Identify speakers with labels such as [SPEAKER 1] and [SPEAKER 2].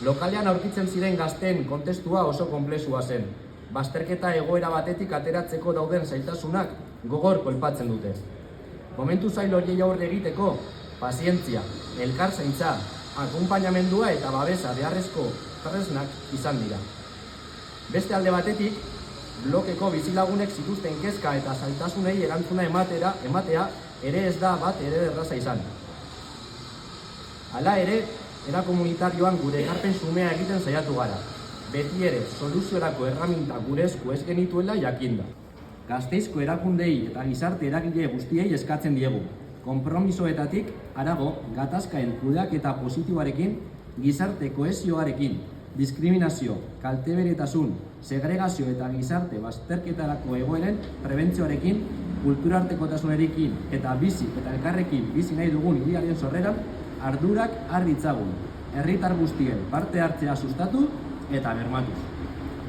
[SPEAKER 1] Lokalean aurkitzen ziren gazteen kontestua oso konplexua zen. Bazterketa egoera batetik ateratzeko dauden zailtasunak gogor kolpatzen dute. Momentu zail horiei aurre egiteko, pazientzia, elkar zaintza, akonpainamendua eta babesa beharrezko tresnak izan dira. Beste alde batetik, blokeko bizilagunek zituzten kezka eta zailtasunei erantzuna ematea ere ez da bat ere erraza izan. Hala ere, era komunitarioan gure ekarpen xumea egiten saiatu gara. Beti ere, soluziorako erraminta gure esku ez genituela jakinda. Gasteizko erakundei eta gizarte eragile guztiei eskatzen diegu. Konpromisoetatik harago, gatazkaen kudeaketa positiboarekin, gizarte kohesioarekin, diskriminazio, kalteberetasun, segregazio eta gizarte bazterketarako egoeren prebentzioarekin, kulturartekotasunarekin eta bizi eta elkarrekin bizi nahi dugun hiriaren sorreran, ardurak har ditzagun, herritar guztien parte hartzea sustatu eta bermatuz.